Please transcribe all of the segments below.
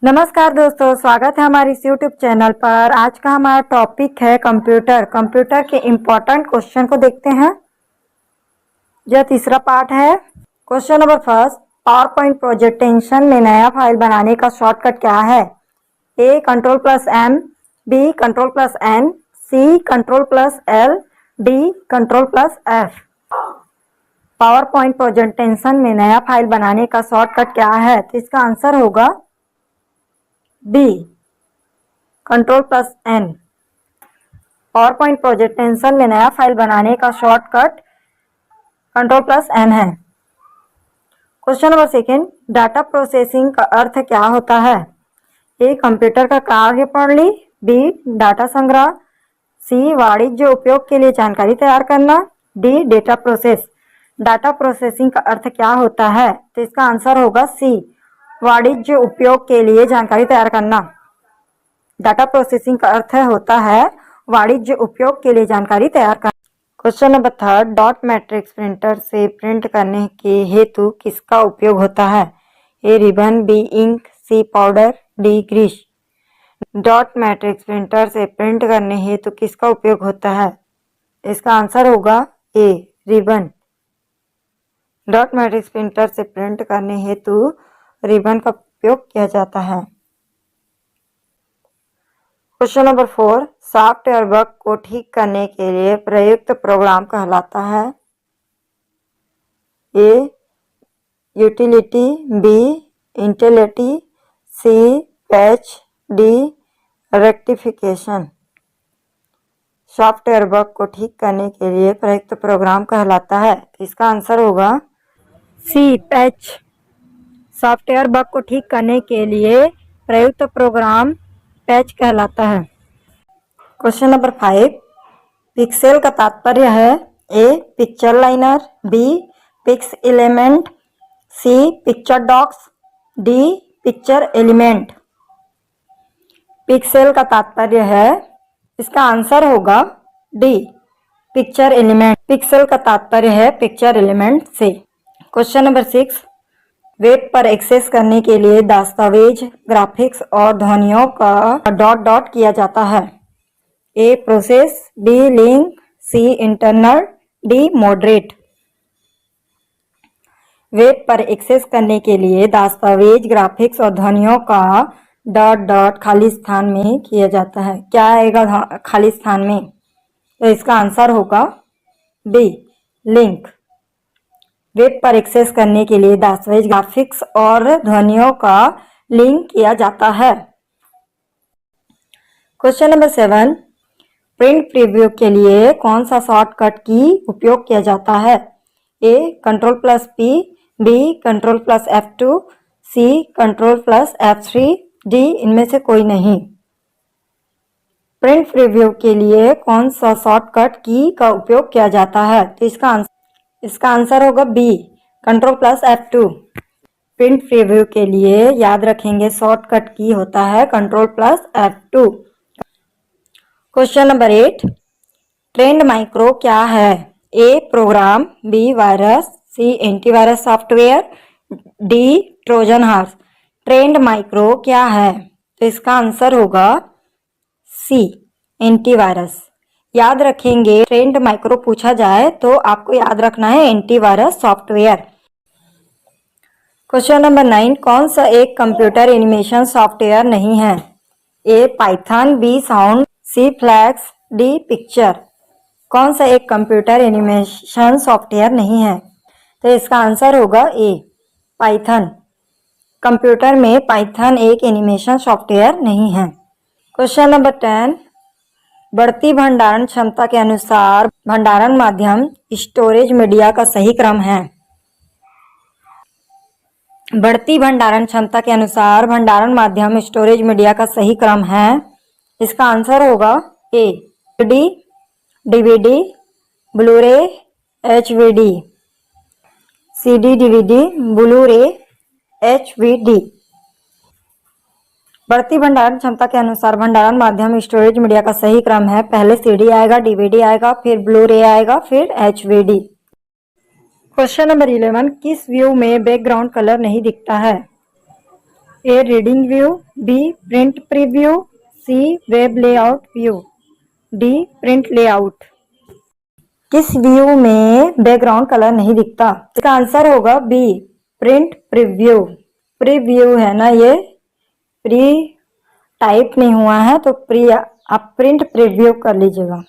नमस्कार दोस्तों, स्वागत है हमारे इस यूट्यूब चैनल पर। आज का हमारा टॉपिक है कंप्यूटर। कंप्यूटर के इम्पोर्टेंट क्वेश्चन को देखते हैं। यह तीसरा पार्ट है। Question number first, power point presentation में नया फाइल बनाने का शॉर्टकट क्या है? ए Ctrl+M, बी Ctrl+N, सी Ctrl+L, D Ctrl+F। Power point presentation में नया फाइल बनाने का शॉर्टकट क्या है? तो इसका आंसर होगा B Ctrl+N। Power point presentation में नया फाइल बनाने का शॉर्टकट Ctrl+N है। Question number second, data processing का अर्थ क्या होता है? ए कंप्यूटर का कार्य प्रणाली, बी डाटा संग्रह, सी वाणिज्य उपयोग के लिए जानकारी तैयार करना, D data process. Data processing का अर्थ क्या होता है? तो इसका आंसर होगा सी, वाणिज्य उपयोग के लिए जानकारी तैयार करना। डाटा प्रोसेसिंग का अर्थ होता है वाणिज्य उपयोग के लिए जानकारी तैयार करना। Question number third, dot matrix printer से प्रिंट करने के हेतु किसका उपयोग होता है? A ribbon, B ink, C powder, D grease. Dot matrix printer से प्रिंट करने हेतु किसका उपयोग होता है? इसका आंसर होगा A ribbon. Dot matrix printer से प्रिंट करने हेतु रिबन का उपयोग किया जाता है। क्वेश्चन नंबर 4, सॉफ्टवेयर बग को ठीक करने के लिए प्रयुक्त प्रोग्राम कहलाता है? A utility, B intelity, C patch, D rectification. Software bug को ठीक करने के लिए प्रयुक्त प्रोग्राम कहलाता है। इसका आंसर होगा सी पैच। सॉफ्टवेयर बग को ठीक करने के लिए प्रयुक्त प्रोग्राम पैच कहलाता है। क्वेश्चन नंबर 5, पिक्सेल का तात्पर्य है? A picture liner, B pix element, C picture dots, D picture element. Pixel का तात्पर्य है, इसका आंसर होगा डी पिक्चर एलिमेंट। पिक्सेल का तात्पर्य है पिक्चर एलिमेंट से। क्वेश्चन नंबर 6, वेब पर एक्सेस करने के लिए दस्तावेज, ग्राफिक्स और ध्वनियों का डॉट डॉट किया जाता है। A process, B link, C internal, D moderate. Web पर एक्सेस करने के लिए दस्तावेज, ग्राफिक्स और ध्वनियों का डॉट डॉट खाली स्थान में किया जाता है। क्या आएगा खाली स्थान में? तो इसका आंसर होगा बी लिंक। वेब पर एक्सेस करने के लिए दस्तावेज, ग्राफिक्स और ध्वनियों का लिंक किया जाता है। क्वेश्चन नंबर 7, प्रिंट प्रीव्यू के लिए कौन सा शॉर्टकट की उपयोग किया जाता है? ए Ctrl+P, बी Ctrl+F2, सी Ctrl+F3, डी इनमें से कोई नहीं। प्रिंट प्रीव्यू के लिए कौन सा शॉर्टकट की का उपयोग किया जाता है? तो इसका आंसर होगा बी Ctrl+F2। प्रिंट प्रीव्यू के लिए याद रखेंगे शॉर्टकट की होता है Ctrl+F2। Question number 8, trend Micro क्या है? A program, B virus, C antivirus software, D Trojan horse. Trend Micro क्या है? तो इसका आंसर होगा सी एंटीवायरस। याद रखेंगे, ट्रेंड माइक्रो पूछा जाए तो आपको याद रखना है एंटीवायरस सॉफ्टवेयर। क्वेश्चन नंबर 9, कौन सा एक कंप्यूटर एनिमेशन सॉफ्टवेयर नहीं है? ए पाइथन, बी साउंड, सी फ्लैक्स, डी पिक्चर। कौन सा एक कंप्यूटर एनिमेशन सॉफ्टवेयर नहीं है? तो इसका आंसर होगा ए पाइथन। कंप्यूटर में पाइथन एक एनिमेशन सॉफ्टवेयर नहीं है। क्वेश्चन नंबर 10, बढ़ती भंडारण क्षमता के अनुसार भंडारण माध्यम स्टोरेज मीडिया का सही क्रम है? बढ़ती भंडारण क्षमता के अनुसार भंडारण माध्यम स्टोरेज मीडिया का सही क्रम है। इसका आंसर होगा A D DVD, Blu-ray, HVD. CD, DVD, Blu-ray, HVD. बढ़ती भंडारण क्षमता के अनुसार भंडारण माध्यम स्टोरेज मीडिया का सही क्रम है, पहले सीडी आएगा, डीवीडी आएगा, फिर ब्लू-रे आएगा, फिर एचवीडी। क्वेश्चन नंबर 11, किस व्यू में बैकग्राउंड कलर नहीं दिखता है? A reading view, B print preview, C web layout view, D print layout. किस व्यू में बैकग्राउंड कलर नहीं दिखता? इसका आंसर होगा बी प्रिंट प्रीव्यू। प्रीव्यू है ना, ये प्री टाइप नहीं हुआ है तो आप प्रिंट प्रीव्यू कर लीजिएगा।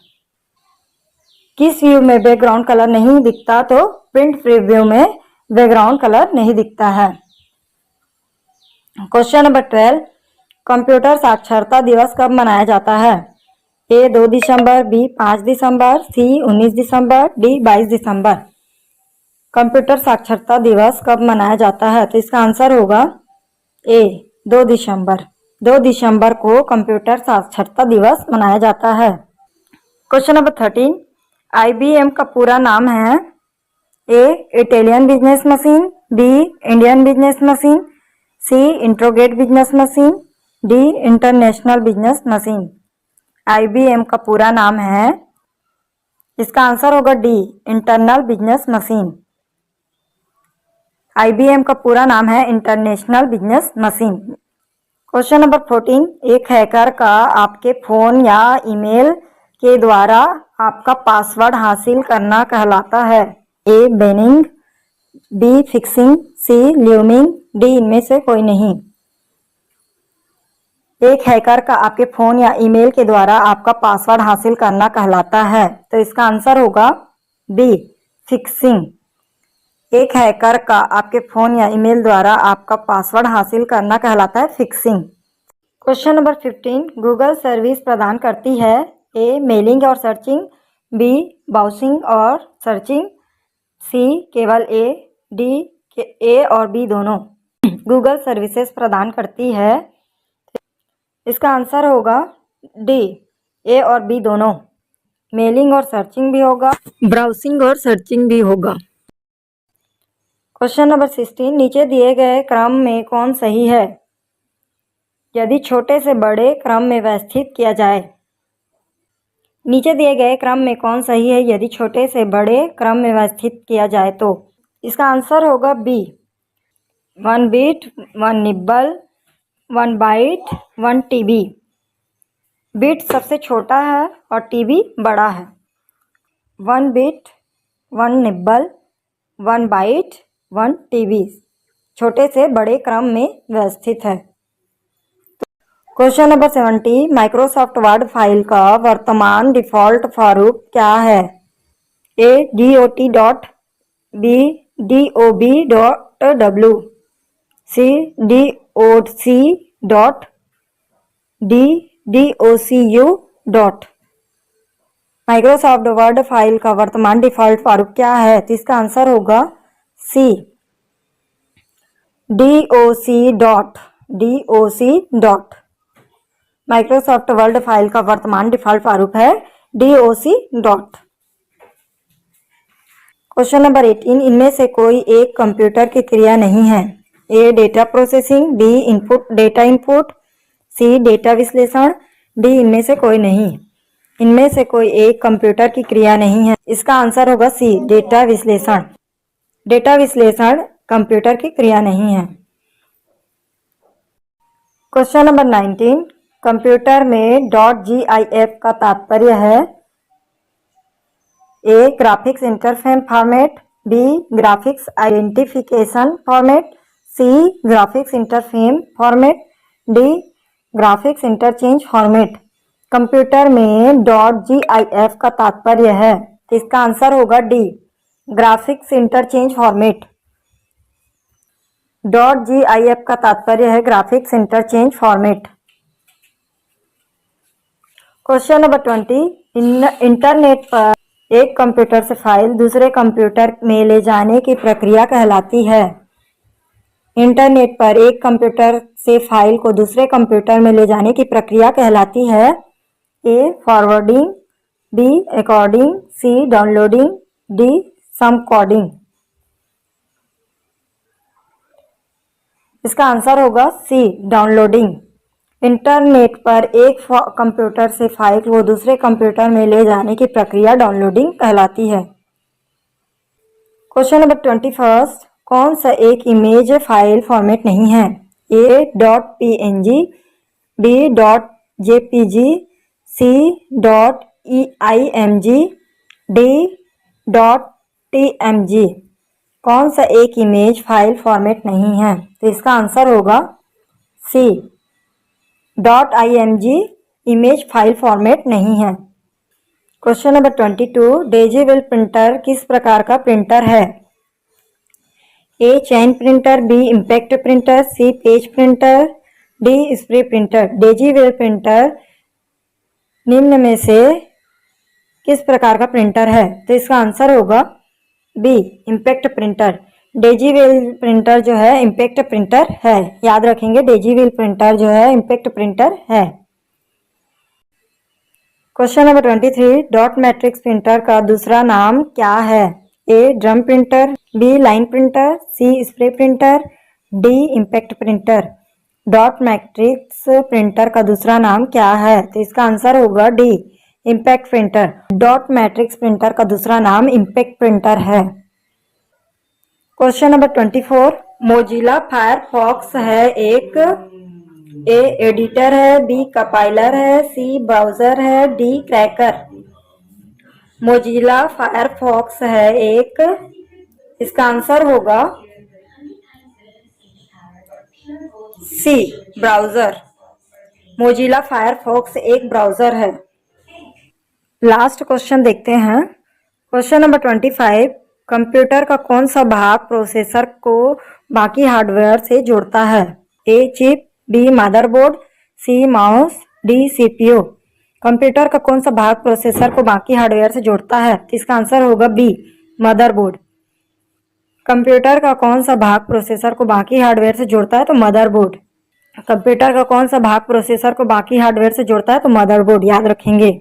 किस व्यू में बैकग्राउंड कलर नहीं दिखता? तो प्रिंट प्रीव्यू में बैकग्राउंड कलर नहीं दिखता है। क्वेश्चन नंबर 12, कंप्यूटर साक्षरता दिवस कब मनाया जाता है? ए 2 दिसंबर, बी 5 दिसंबर, सी 19 दिसंबर, डी 22 दिसंबर। कंप्यूटर साक्षरता दिवस कब मनाया जाता है? तो इसका आंसर होगा ए 2 दिसंबर। 2 दिसंबर को कंप्यूटर साक्षरता दिवस मनाया जाता है। क्वेश्चन नंबर 13, IBM का पूरा नाम है? A Italian business machine, B Indian business machine, C interrogate business machine, D international business machine. IBM का पूरा नाम है, इसका आंसर होगा D internal business machine. IBM का पूरा नाम है international business machine. Question number 14, एक हैकर का आपके फोन या ईमेल के द्वारा आपका पासवर्ड हासिल करना कहलाता है? ए बैनिंग, बी फिक्सिंग, सी ल्यूमिंग, डी इनमें से कोई नहीं। एक हैकर का आपके फोन या ईमेल के द्वारा आपका पासवर्ड हासिल करना कहलाता है, तो इसका आंसर होगा बी फिक्सिंग। एक हैकर का आपके फोन या ईमेल द्वारा आपका पासवर्ड हासिल करना कहलाता है fixing. Question number 15, Google service प्रदान करती है? ए मेलिंग और सर्चिंग, बी ब्राउजिंग और सर्चिंग, सी केवल ए, डी ए और बी दोनों। गूगल सर्विसेज प्रदान करती है, इसका आंसर होगा डी ए और बी दोनों। मेलिंग और सर्चिंग भी होगा, ब्राउजिंग और सर्चिंग भी होगा। क्वेश्चन नंबर 16, नीचे दिए गए क्रम में कौन सही है यदि छोटे से बड़े क्रम में व्यवस्थित किया जाए? नीचे दिए गए क्रम में कौन सही है यदि छोटे से बड़े क्रम में व्यवस्थित किया जाए? तो इसका आंसर होगा B 1 bit 1 nibble 1 byte 1 TB. Bit सबसे छोटा है और टीबी बड़ा है। 1 बिट 1 निब्बल 1 बाइट 1 टीबी छोटे से बड़े क्रम में व्यवस्थित है। Question number 70, Microsoft Word file का वर्तमान डिफ़ॉल्ट प्रारूप क्या है? A DOT dot, B DOB dot W, C DOC dot, D DOCU dot. Microsoft Word file का वर्तमान डिफ़ॉल्ट प्रारूप क्या है? तो इसका आंसर होगा सी DOC dot, DOC dot. Microsoft Word file का वर्तमान डिफ़ॉल्ट प्रारूप है DOC डॉट। क्वेश्चन नंबर 18, इनमें से कोई एक कंप्यूटर की क्रिया नहीं है? A data processing, B input data input, C data विश्लेषण, डी इनमें से कोई नहीं। इनमें से कोई एक कंप्यूटर की क्रिया नहीं है, इसका आंसर होगा सी डेटा विश्लेषण। डेटा विश्लेषण कंप्यूटर की क्रिया नहीं है। क्वेश्चन नंबर 19, कंप्यूटर में .gif का तात्पर्य है? A graphics interface format, B graphics identification format, C graphics interface format, D graphics interchange format. Computer में .gif का तात्पर्य है, तो इसका आंसर होगा D graphics interchange format. .gif का तात्पर्य है graphics interchange format. Question number 20, internet पर एक कंप्यूटर से फाइल दूसरे कंप्यूटर में ले जाने की प्रक्रिया कहलाती है? इंटरनेट पर एक कंप्यूटर से फाइल को दूसरे कंप्यूटर में ले जाने की प्रक्रिया कहलाती है? ए फॉरवर्डिंग, बी एन्कोडिंग, सी डाउनलोडिंग, डी सम कोडिंग। इसका आंसर होगा सी डाउनलोडिंग। इंटरनेट पर एक कंप्यूटर से फाइल को दूसरे कंप्यूटर में ले जाने की प्रक्रिया डाउनलोडिंग कहलाती है। क्वेश्चन नंबर 21, कौन सा एक इमेज फाइल फॉर्मेट नहीं है? A.png, B.jpg, C.img, D.tmg। कौन सा एक इमेज फाइल फॉर्मेट नहीं है? तो इसका आंसर होगा C, .img image file format नहीं है। क्वेश्चन नंबर 22, डेजीविल प्रिंटर किस प्रकार का प्रिंटर है? A chain printer, B impact printer, C page printer, D spray printer. Daisy wheel printer निम्न में से किस प्रकार का प्रिंटर है? तो इसका आंसर होगा B, impact printer. Daisy wheel printer जो है इम्पैक्ट प्रिंटर है। याद रखेंगे, डेजीविल प्रिंटर जो है इम्पैक्ट प्रिंटर है। Question number 23, dot matrix printer का दूसरा नाम क्या है? A drum printer, B line printer, C spray printer, D impact printer. Dot matrix printer का दूसरा नाम क्या है? तो इसका आंसर होगा D, impact printer. Dot matrix printer का दूसरा नाम इम्पैक्ट प्रिंटर है। क्वेश्चन नंबर 24, मोजिला फायरफॉक्स है एक ए एडिटर है, बी कंपाइलर है, सी ब्राउजर है, डी क्रैकर। मोजिला फायरफॉक्स है एक, इसका आंसर होगा सी, ब्राउजर। मोजिला फायरफॉक्स एक ब्राउजर है। लास्ट क्वेश्चन देखते हैं। क्वेश्चन नंबर 25, कंप्यूटर का कौन सा भाग प्रोसेसर को बाकी हार्डवेयर से जोड़ता है? A chip, B motherboard, C mouse, D CPU. Computer का कौन सा भाग प्रोसेसर को बाकी हार्डवेयर से जोड़ता है? तो इसका आंसर होगा बी, मदरबोर्ड। कंप्यूटर का कौन सा भाग प्रोसेसर को बाकी हार्डवेयर से जोड़ता है? तो मदरबोर्ड। कंप्यूटर का कौन सा भाग प्रोसेसर को बाकी हार्डवेयर से जोड़ता है? तो मदरबोर्ड। याद रखेंगे।